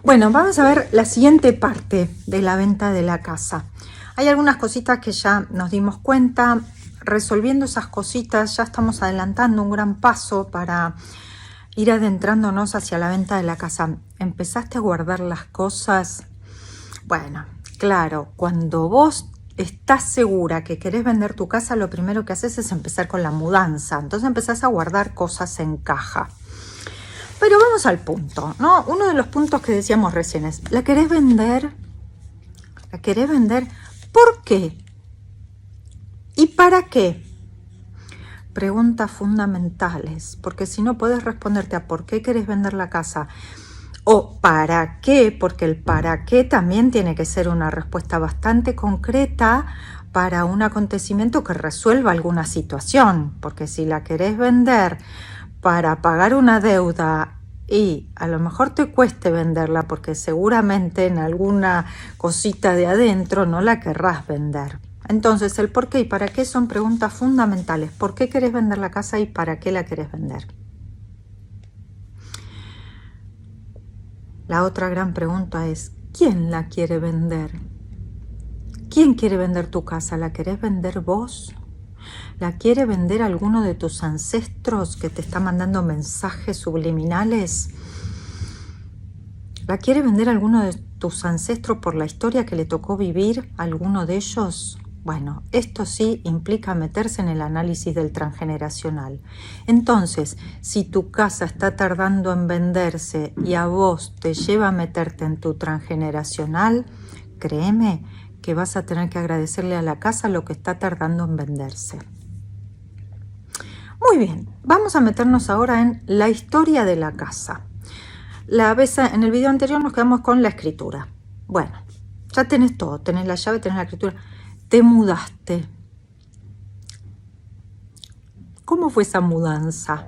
Bueno, vamos a ver la siguiente parte de la venta de la casa. Hay algunas cositas que ya nos dimos cuenta. Resolviendo esas cositas ya estamos adelantando un gran paso para ir adentrándonos hacia la venta de la casa. ¿Empezaste a guardar las cosas? Bueno, claro, cuando vos estás segura que querés vender tu casa, lo primero que haces es empezar con la mudanza. Entonces empezás a guardar cosas en caja. Pero vamos al punto, ¿no? Uno de los puntos que decíamos recién es, ¿la querés vender? ¿La querés vender? ¿Por qué? ¿Y para qué? Preguntas fundamentales, porque si no puedes responderte a por qué querés vender la casa o para qué, porque el para qué también tiene que ser una respuesta bastante concreta para un acontecimiento que resuelva alguna situación, porque si la querés vender para pagar una deuda y a lo mejor te cueste venderla porque seguramente en alguna cosita de adentro no la querrás vender. Entonces el por qué y para qué son preguntas fundamentales. ¿Por qué querés vender la casa y para qué la querés vender? La otra gran pregunta es, ¿quién la quiere vender? ¿Quién quiere vender tu casa? ¿La querés vender vos? ¿La quiere vender alguno de tus ancestros que te está mandando mensajes subliminales? ¿La quiere vender alguno de tus ancestros por la historia que le tocó vivir a alguno de ellos? Bueno, esto sí implica meterse en el análisis del transgeneracional. Entonces, si tu casa está tardando en venderse y a vos te lleva a meterte en tu transgeneracional, créeme que vas a tener que agradecerle a la casa lo que está tardando en venderse. Muy bien, vamos a meternos ahora en la historia de la casa. En el video anterior nos quedamos con la escritura. Bueno, ya tenés todo, tenés la llave, tenés la escritura. Te mudaste. ¿Cómo fue esa mudanza?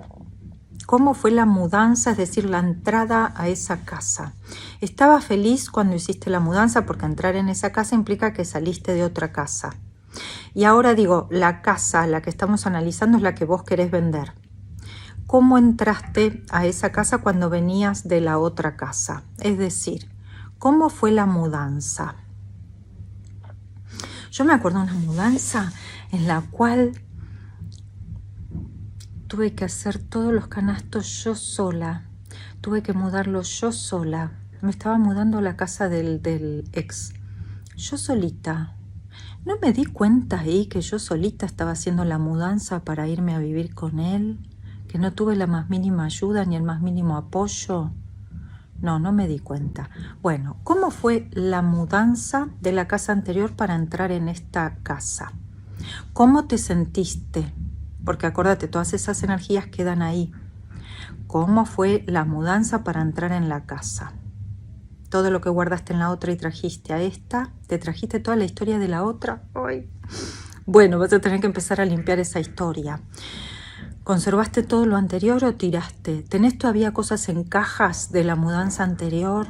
¿Cómo fue la mudanza, es decir, la entrada a esa casa? ¿Estabas feliz cuando hiciste la mudanza? Porque entrar en esa casa implica que saliste de otra casa. Y ahora digo, la casa, la que estamos analizando, es la que vos querés vender. ¿Cómo entraste a esa casa cuando venías de la otra casa? Es decir, ¿cómo fue la mudanza? Yo me acuerdo de una mudanza en la cual tuve que hacer todos los canastos yo sola. Tuve que mudarlos yo sola. Me estaba mudando a la casa del ex. Yo solita. No me di cuenta ahí que yo solita estaba haciendo la mudanza para irme a vivir con él, que no tuve la más mínima ayuda ni el más mínimo apoyo. No me di cuenta. Bueno, ¿cómo fue la mudanza de la casa anterior para entrar en esta casa? ¿Cómo te sentiste? Porque acuérdate, todas esas energías quedan ahí. ¿Cómo fue la mudanza para entrar en la casa? Todo lo que guardaste en la otra y trajiste a esta, ¿te trajiste toda la historia de la otra? ¡Ay! Bueno, vas a tener que empezar a limpiar esa historia. ¿Conservaste todo lo anterior o tiraste? ¿Tenés todavía cosas en cajas de la mudanza anterior?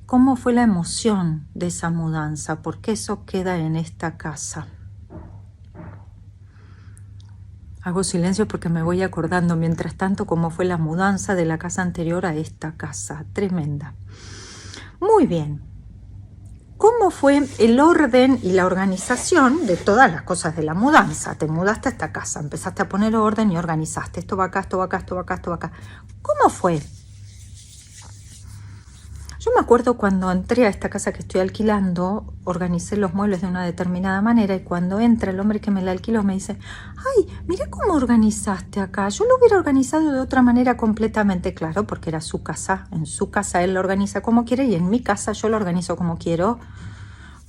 ¿Cómo fue la emoción de esa mudanza? ¿Por qué eso queda en esta casa? Hago silencio porque me voy acordando mientras tanto cómo fue la mudanza de la casa anterior a esta casa. Tremenda. Muy bien. ¿Cómo fue el orden y la organización de todas las cosas de la mudanza? Te mudaste a esta casa, empezaste a poner orden y organizaste. Esto va acá, esto va acá, esto va acá, esto va acá. ¿Cómo fue? Yo me acuerdo cuando entré a esta casa que estoy alquilando, organicé los muebles de una determinada manera y cuando entra el hombre que me la alquiló me dice, ¡ay, mira cómo organizaste acá! Yo lo hubiera organizado de otra manera completamente, claro, porque era su casa. En su casa él lo organiza como quiere y en mi casa yo lo organizo como quiero.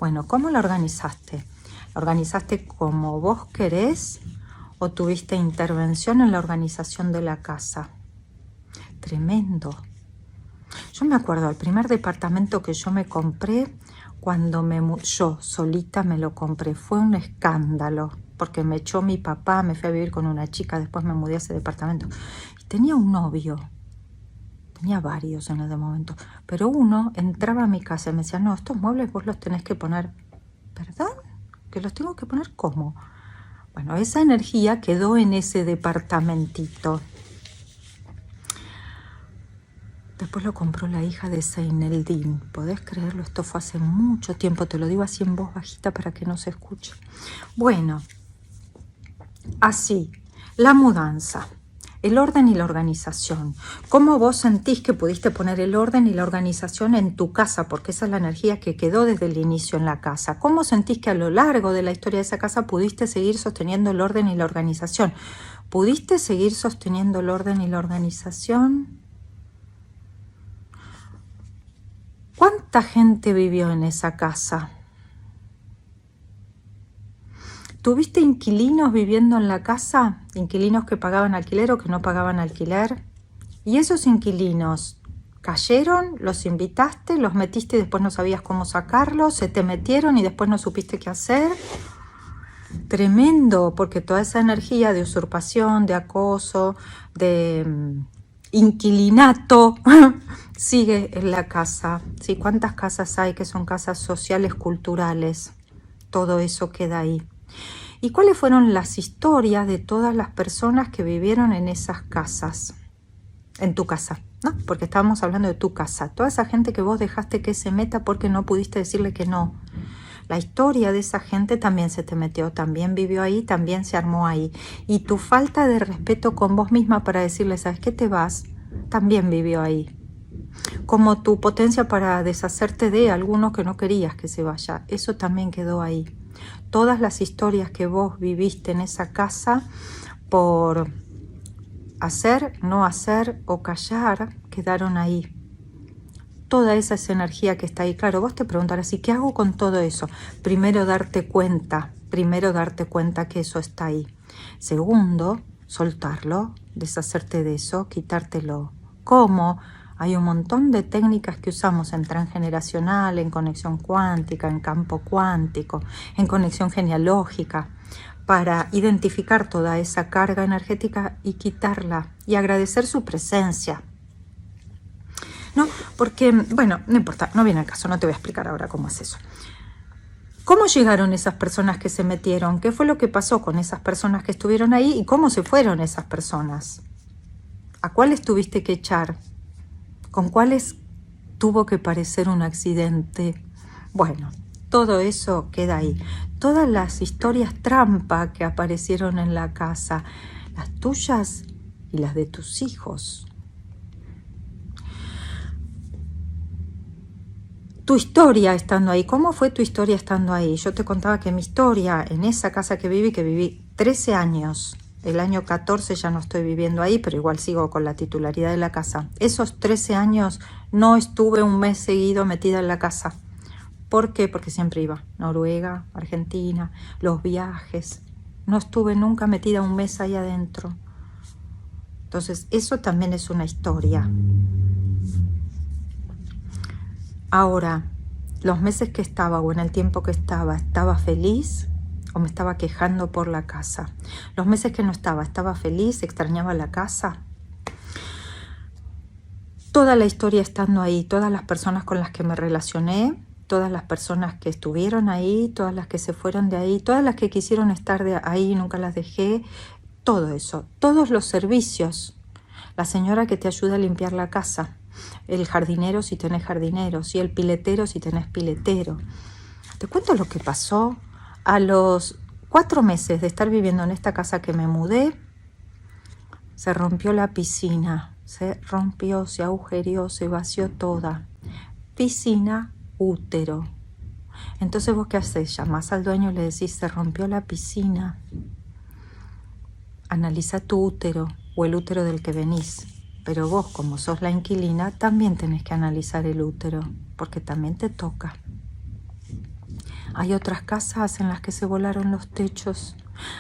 Bueno, ¿cómo lo organizaste? ¿Lo organizaste como vos querés o tuviste intervención en la organización de la casa? Tremendo. Yo me acuerdo, el primer departamento que yo me compré, cuando yo solita me lo compré, fue un escándalo, porque me echó mi papá, me fui a vivir con una chica, después me mudé a ese departamento. Y tenía un novio, tenía varios en ese momento, pero uno entraba a mi casa y me decía, no, estos muebles vos los tenés que poner. ¿Perdón? ¿Que los tengo que poner cómo? Bueno, esa energía quedó en ese departamentito. Después lo compró la hija de Zeineldin. ¿Podés creerlo? Esto fue hace mucho tiempo. Te lo digo así en voz bajita para que no se escuche. Bueno, así, la mudanza, el orden y la organización. ¿Cómo vos sentís que pudiste poner el orden y la organización en tu casa? Porque esa es la energía que quedó desde el inicio en la casa. ¿Cómo sentís que a lo largo de la historia de esa casa pudiste seguir sosteniendo el orden y la organización? ¿Pudiste seguir sosteniendo el orden y la organización? ¿Cuánta gente vivió en esa casa? ¿Tuviste inquilinos viviendo en la casa? ¿Inquilinos que pagaban alquiler o que no pagaban alquiler? ¿Y esos inquilinos cayeron? ¿Los invitaste? ¿Los metiste y después no sabías cómo sacarlos? ¿Se te metieron y después no supiste qué hacer? Tremendo, porque toda esa energía de usurpación, de acoso, de inquilinato sigue en la casa. ¿Sí? ¿Cuántas casas hay que son casas sociales, culturales? Todo eso queda ahí. ¿Y cuáles fueron las historias de todas las personas que vivieron en esas casas? En tu casa, ¿no? Porque estábamos hablando de tu casa. Toda esa gente que vos dejaste que se meta porque no pudiste decirle que no. La historia de esa gente también se te metió, también vivió ahí, también se armó ahí. Y tu falta de respeto con vos misma para decirle, ¿sabes qué? Te vas, también vivió ahí. Como tu potencia para deshacerte de alguno que no querías que se vaya, eso también quedó ahí. Todas las historias que vos viviste en esa casa por hacer, no hacer o callar, quedaron ahí. Toda esa es energía que está ahí. Claro, vos te preguntarás, ¿y qué hago con todo eso? Primero darte cuenta que eso está ahí. Segundo, soltarlo, deshacerte de eso, quitártelo. ¿Cómo? Hay un montón de técnicas que usamos en transgeneracional, en conexión cuántica, en campo cuántico, en conexión genealógica, para identificar toda esa carga energética y quitarla y agradecer su presencia. ¿No? Porque, bueno, no importa, no viene al caso, no te voy a explicar ahora cómo es eso. ¿Cómo llegaron esas personas que se metieron? ¿Qué fue lo que pasó con esas personas que estuvieron ahí? ¿Y cómo se fueron esas personas? ¿A cuáles tuviste que echar? ¿Con cuáles tuvo que parecer un accidente? Bueno, todo eso queda ahí. Todas las historias trampa que aparecieron en la casa, las tuyas y las de tus hijos. Tu historia estando ahí, ¿cómo fue tu historia estando ahí? Yo te contaba que mi historia en esa casa que viví 13 años. El año 14 ya no estoy viviendo ahí, pero igual sigo con la titularidad de la casa. Esos 13 años no estuve un mes seguido metida en la casa. ¿Por qué? Porque siempre iba. Noruega, Argentina, los viajes. No estuve nunca metida un mes ahí adentro. Entonces, eso también es una historia. Ahora, los meses que estaba o en el tiempo que estaba feliz o me estaba quejando por la casa. Los meses que no estaba feliz, extrañaba la casa. Toda la historia estando ahí, todas las personas con las que me relacioné, todas las personas que estuvieron ahí, todas las que se fueron de ahí, todas las que quisieron estar de ahí y nunca las dejé, todo eso, todos los servicios. La señora que te ayuda a limpiar la casa, el jardinero si tenés jardineros y el piletero si tenés piletero. Te cuento lo que pasó. A los 4 meses de estar viviendo en esta casa que me mudé, se rompió la piscina, se rompió, se agujerió, se vació toda. Piscina, útero. Entonces vos qué haces, llamás al dueño y le decís, se rompió la piscina. Analiza tu útero o el útero del que venís. Pero vos, como sos la inquilina, también tenés que analizar el útero, porque también te toca. Hay otras casas en las que se volaron los techos.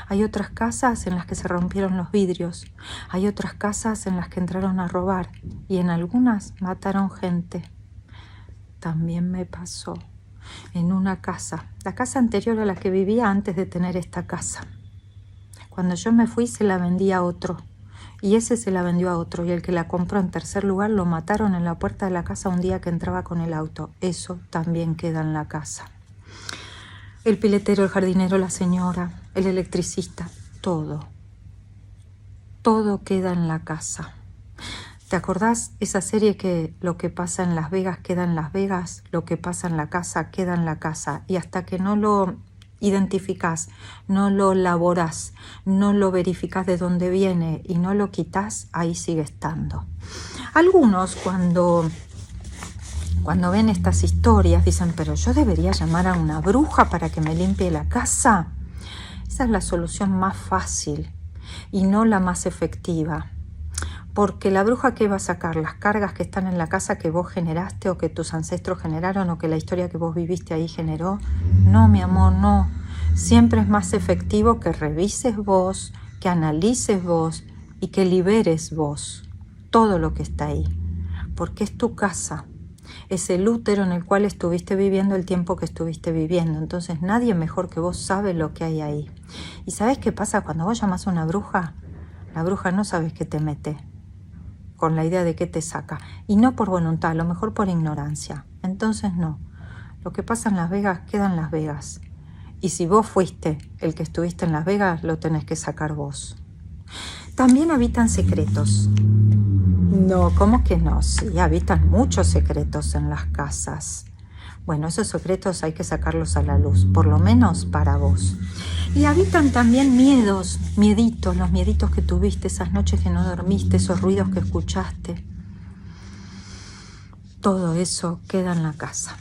Hay otras casas en las que se rompieron los vidrios. Hay otras casas en las que entraron a robar. Y en algunas mataron gente. También me pasó en una casa, la casa anterior a la que vivía antes de tener esta casa. Cuando yo me fui se la vendí a otro. Y ese se la vendió a otro, y el que la compró en tercer lugar lo mataron en la puerta de la casa un día que entraba con el auto. Eso también queda en la casa. El piletero, el jardinero, la señora, el electricista, todo. Todo queda en la casa. ¿Te acordás esa serie que lo que pasa en Las Vegas queda en Las Vegas, lo que pasa en la casa queda en la casa? Y hasta que no lo identificás, no lo elaborás, no lo verificás de dónde viene y no lo quitas, ahí sigue estando. Algunos cuando ven estas historias dicen, pero yo debería llamar a una bruja para que me limpie la casa. Esa es la solución más fácil y no la más efectiva. Porque la bruja, ¿qué va a sacar? Las cargas que están en la casa que vos generaste o que tus ancestros generaron o que la historia que vos viviste ahí generó. No, mi amor, no. Siempre es más efectivo que revises vos, que analices vos y que liberes vos todo lo que está ahí. Porque es tu casa. Es el útero en el cual estuviste viviendo el tiempo que estuviste viviendo. Entonces nadie mejor que vos sabe lo que hay ahí. ¿Y sabés qué pasa cuando vos llamás a una bruja? La bruja no sabes qué te mete, con la idea de qué te saca. Y no por voluntad, a lo mejor por ignorancia. Entonces no. Lo que pasa en Las Vegas queda en Las Vegas. Y si vos fuiste el que estuviste en Las Vegas, lo tenés que sacar vos. También habitan secretos. No, ¿cómo que no? Sí, habitan muchos secretos en las casas. Bueno, esos secretos hay que sacarlos a la luz, por lo menos para vos. Y habitan también miedos, mieditos, los mieditos que tuviste, esas noches que no dormiste, esos ruidos que escuchaste. Todo eso queda en la casa.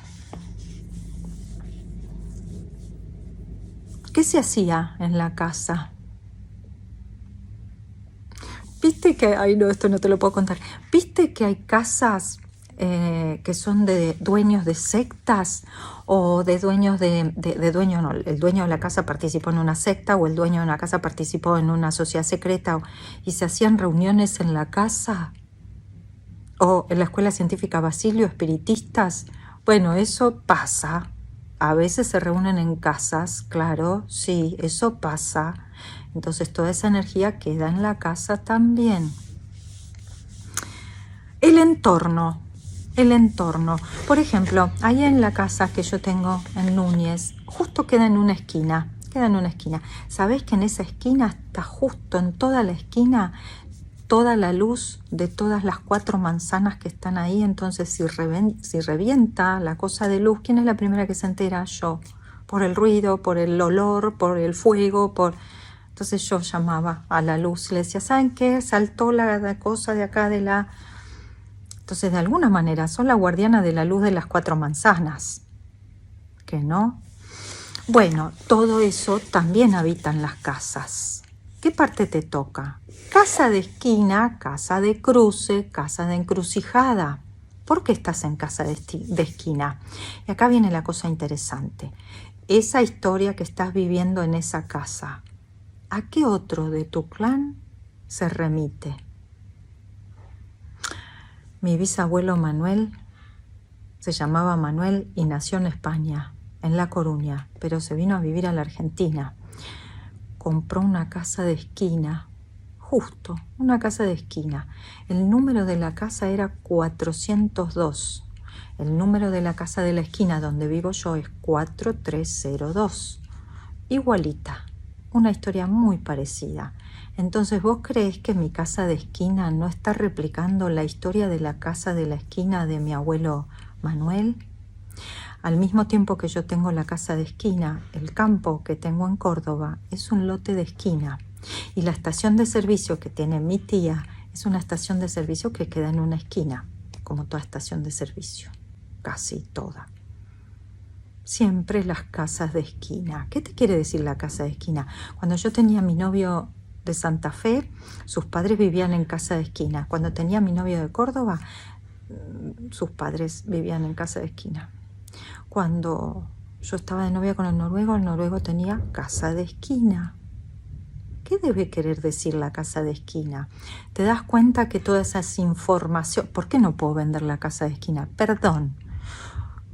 ¿Qué se hacía en la casa? ¿Viste que, ay no, esto no te lo puedo contar. ¿Viste que hay casas que son de dueños de sectas o de dueños no, el dueño de la casa participó en una secta o el dueño de la casa participó en una sociedad secreta y se hacían reuniones en la casa o en la escuela científica Basilio, espiritistas? Bueno, eso pasa. A veces se reúnen en casas, claro, sí, eso pasa. Entonces toda esa energía queda en la casa también. El entorno. Por ejemplo, ahí en la casa que yo tengo en Núñez, justo queda en una esquina. ¿Sabés que en esa esquina está justo en toda la esquina toda la luz de todas las 4 manzanas que están ahí? Entonces si revienta la cosa de luz, ¿quién es la primera que se entera? Yo. Por el ruido, por el olor, por el fuego, Entonces yo llamaba a la luz y le decía, ¿saben qué? Saltó la cosa de acá de la... Entonces de alguna manera soy la guardiana de la luz de las 4 manzanas. ¿Que no? Bueno, todo eso también habita en las casas. ¿Qué parte te toca? Casa de esquina, casa de cruce, casa de encrucijada. ¿Por qué estás en casa de esquina? Y acá viene la cosa interesante. Esa historia que estás viviendo en esa casa, ¿a qué otro de tu clan se remite? Mi bisabuelo Manuel se llamaba Manuel y nació en España, en La Coruña, pero se vino a vivir a la Argentina. Compró una casa de esquina, justo, una casa de esquina. El número de la casa era 402. El número de la casa de la esquina donde vivo yo es 4302. Igualita, una historia muy parecida. Entonces, ¿vos creés que mi casa de esquina no está replicando la historia de la casa de la esquina de mi abuelo Manuel? Al mismo tiempo que yo tengo la casa de esquina, el campo que tengo en Córdoba es un lote de esquina. Y la estación de servicio que tiene mi tía es una estación de servicio que queda en una esquina, como toda estación de servicio, casi toda. Siempre las casas de esquina. ¿Qué te quiere decir la casa de esquina? Cuando yo tenía a mi novio de Santa Fe, sus padres vivían en casa de esquina. Cuando tenía a mi novio de Córdoba, sus padres vivían en casa de esquina. Cuando yo estaba de novia con el noruego tenía casa de esquina. ¿Qué debe querer decir la casa de esquina? ¿Te das cuenta que toda esa información... ¿Por qué no puedo vender la casa de esquina? Perdón.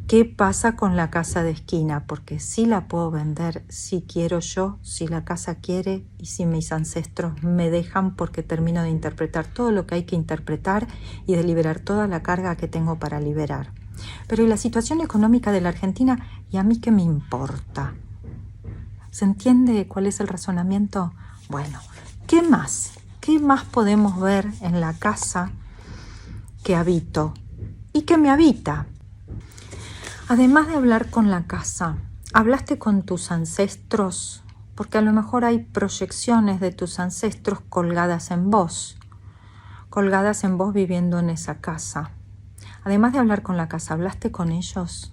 ¿Qué pasa con la casa de esquina? Porque sí la puedo vender, si quiero yo, si la casa quiere y si mis ancestros me dejan, porque termino de interpretar todo lo que hay que interpretar y de liberar toda la carga que tengo para liberar. Pero ¿y la situación económica de la Argentina? ¿Y a mí qué me importa? ¿Se entiende cuál es el razonamiento? Bueno, ¿qué más? ¿Qué más podemos ver en la casa que habito y que me habita. Además de hablar con la casa, ¿hablaste con tus ancestros? Porque a lo mejor hay proyecciones de tus ancestros colgadas en vos viviendo en esa casa. Además de hablar con la casa, ¿hablaste con ellos?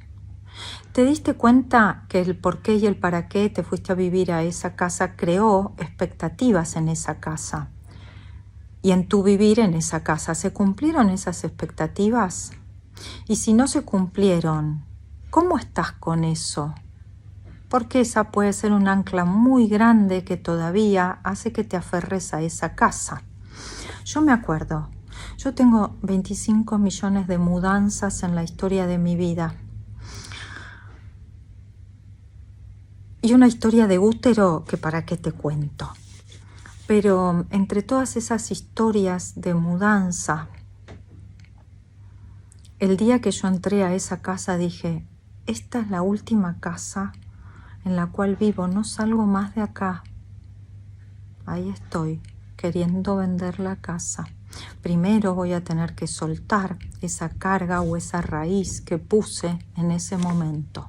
¿Te diste cuenta que el por qué y el para qué te fuiste a vivir a esa casa creó expectativas en esa casa? Y en tu vivir en esa casa, ¿se cumplieron esas expectativas? Y si no se cumplieron, ¿cómo estás con eso? Porque esa puede ser un ancla muy grande que todavía hace que te aferres a esa casa. Yo me acuerdo, yo tengo 25 millones de mudanzas en la historia de mi vida. Y una historia de útero que para qué te cuento. Pero entre todas esas historias de mudanza, el día que yo entré a esa casa dije, esta es la última casa en la cual vivo, no salgo más de acá. Ahí estoy, queriendo vender la casa. Primero voy a tener que soltar esa carga o esa raíz que puse en ese momento.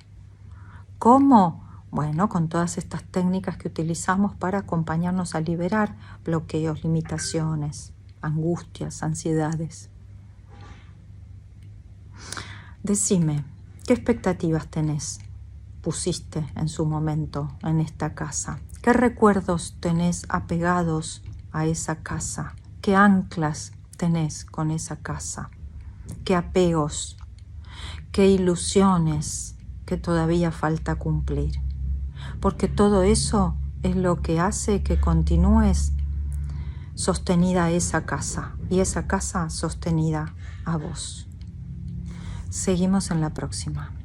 ¿Cómo? Bueno, con todas estas técnicas que utilizamos para acompañarnos a liberar bloqueos, limitaciones, angustias, ansiedades. Decime, ¿qué expectativas pusiste en su momento en esta casa? ¿Qué recuerdos tenés apegados a esa casa? ¿Qué anclas tenés con esa casa? ¿Qué apegos? ¿Qué ilusiones que todavía falta cumplir? Porque todo eso es lo que hace que continúes sostenida a esa casa y esa casa sostenida a vos. Seguimos en la próxima.